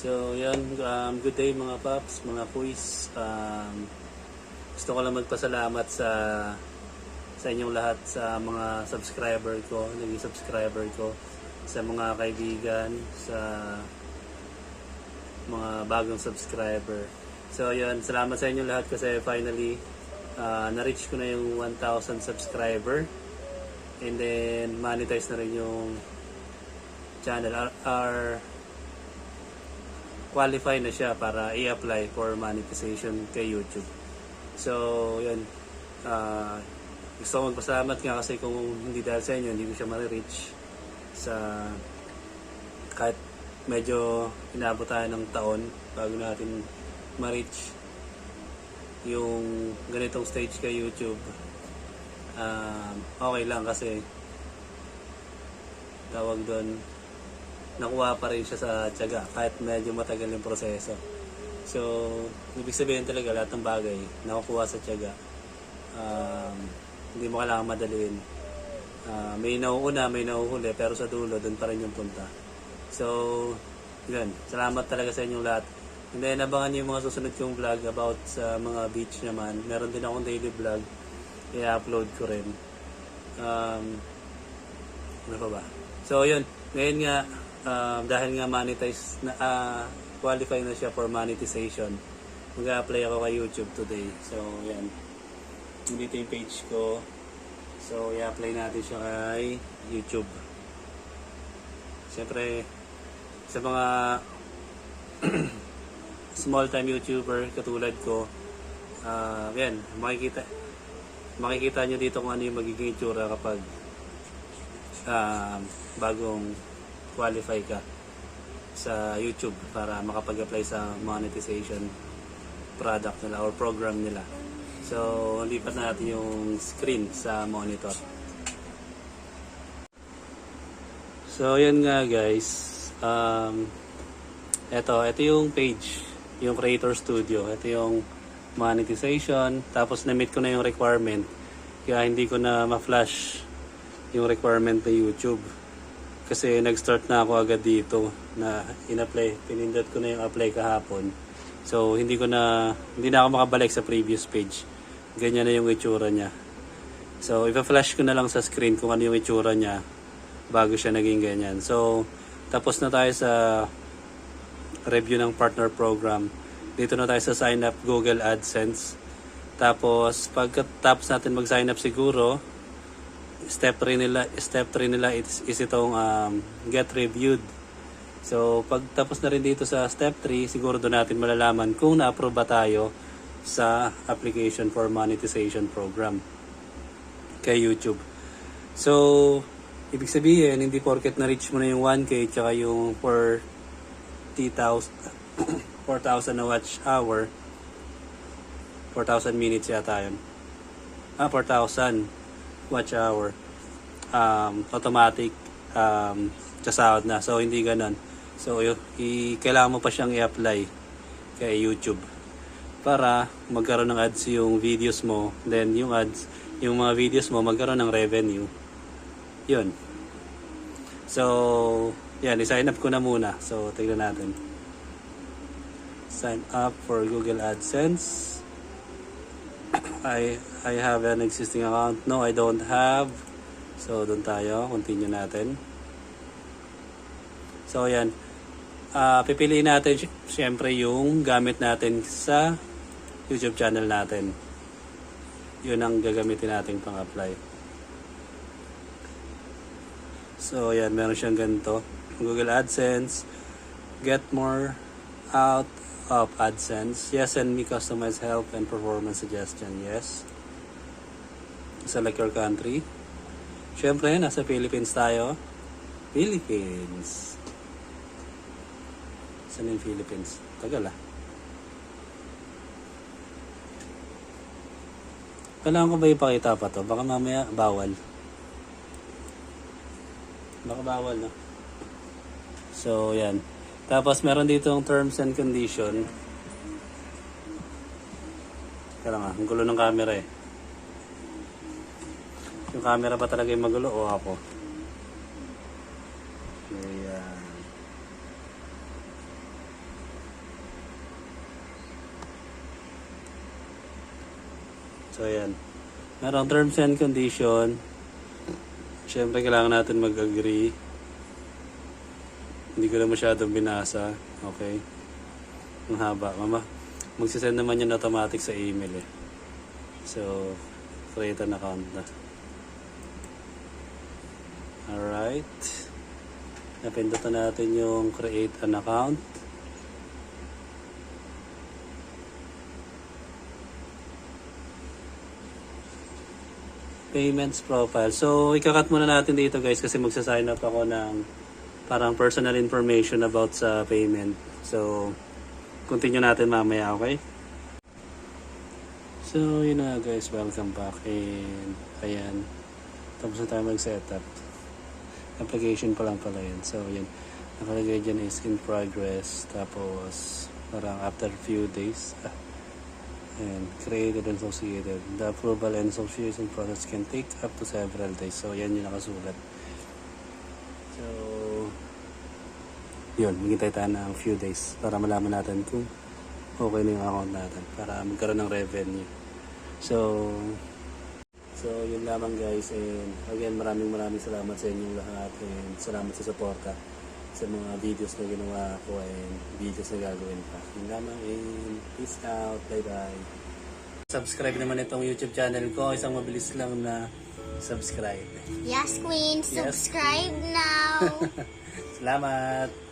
So, yan. Good day mga paps, mga kuys. Gusto ko lang magpasalamat sa inyong lahat, sa mga subscriber ko, naging subscriber ko, sa mga kaibigan, sa mga bagong subscriber. So, yun. Salamat sa inyong lahat kasi finally, na-reach ko na yung 1,000 subscriber. And then, monetize na rin yung channel. Qualify na siya para i-apply for monetization kay YouTube. So, yun. Gusto ko magpasalamat nga kasi kung hindi dahil sa inyo, hindi ko siya ma-reach sa kahit medyo inabot tayo ng taon bago natin ma-reach yung ganitong stage kay YouTube. Okay lang kasi tawag doon, nakuha pa rin siya sa tiyaga kahit medyo matagal yung proseso. So, ibig sabihin talaga lahat ng bagay nakukuha sa tiyaga. Hindi mo kailangan madaliin. May nauuna, may nauhuli, pero sa dulo, doon pa rin yung punta. So, yun. Salamat talaga sa inyong lahat. And then, abangan niyo yung mga susunod kong vlog about sa mga beach naman. Meron din akong daily vlog. I-upload ko rin. Ano pa ba? So, yun. Ngayon nga, dahil nga monetize na qualify na siya for monetization, mag-apply ako kay YouTube today. So yan, dito yung page ko, so i-apply natin siya kay YouTube. Siyempre sa mga small time YouTuber katulad ko, yan, makikita nyo dito kung ano yung magiging itsura kapag bagong qualify ka sa YouTube para makapag-apply sa monetization product nila or program nila. So, lipat na natin yung screen sa monitor. So, yan nga guys. Ito yung page, yung Creator Studio. Ito yung monetization. Tapos, na-meet ko na yung requirement. Kaya hindi ko na ma-flash yung requirement ng YouTube. Kasi nag-start na ako agad dito na in-apply. Pinindot ko na yung apply kahapon. So, hindi na ako makabalik sa previous page. Ganyan na yung itsura niya. So, ipa-flash ko na lang sa screen kung ano yung itsura niya bago siya naging ganyan. So, tapos na tayo sa review ng partner program. Dito na tayo sa sign up Google AdSense. Tapos, pagkatapos natin mag-sign up siguro, step 3 nila is itong get reviewed. So, pag tapos na rin dito sa step 3, siguro doon natin malalaman kung na-approve ba tayo sa application for monetization program kay YouTube. So, ibig sabihin, hindi porket na-reach mo na yung 1K tsaka yung 4,000 na watch hour, 4,000 minutes yata yun. 4,000 watch hour, automatic sasahod na. So, hindi ganon. So, kailangan mo pa siyang i-apply kay YouTube para magkaroon ng ads yung videos mo. Then, yung mga videos mo magkaroon ng revenue. Yun. So, yan. I-sign up ko na muna. So, tignan natin. Sign up for Google AdSense. I have an existing account. No, I don't have. So, doon tayo. Continue natin. So, yan. Pipiliin natin siyempre yung gamit natin sa YouTube channel natin. Yun ang gagamitin natin pang-apply. So, yan. Meron siyang ganito. Google AdSense. Get more out of AdSense. Yes, send me customized help and performance suggestion. Yes. Select your country. Siyempre, nasa Philippines tayo. Philippines. Saan yung Philippines? Tagal ah. Kailangan ko ba ipakita pa to? Baka mamaya bawal. Baka bawal, no? So, yan. Tapos, meron dito yung terms and condition. Kaya nga, ang gulo ng camera eh. Yung camera ba talaga yung magulo o ako? Ayan. So, ayan. Merong terms and condition. Siyempre, kailangan natin mag-agree. Hindi ko na masyadong binasa. Okay. Ang haba. Mama, magsisend naman yun automatic sa email eh. So, create an account na. Alright. Napindutan natin yung create an account. Payments profile. So, ikakat muna natin dito guys kasi magsa-sign up ako ng parang personal information about sa payment. So, continue natin mamaya, okay? So, yun na guys. Welcome back. And, ayan. Tapos na tayo mag-setup. Application pa lang pala yun. So, yun. Nakalagay dyan is in progress. Tapos, parang after few days. And created and associated. The approval and association process can take up to several days. So, yan yung nakasulat. So, yun. Maghintay tayo ng few days para malaman natin kung okay na yung account natin para magkaroon ng revenue. So, yun lamang guys. And again, maraming salamat sa inyong lahat. And salamat sa suporta sa mga videos na ginawa ko and videos na gagawin pa. Yun lamang and peace out. Bye bye. Subscribe naman itong YouTube channel ko. Isang mabilis lang na subscribe. Yes, Queen. Yes. Subscribe now. Salamat.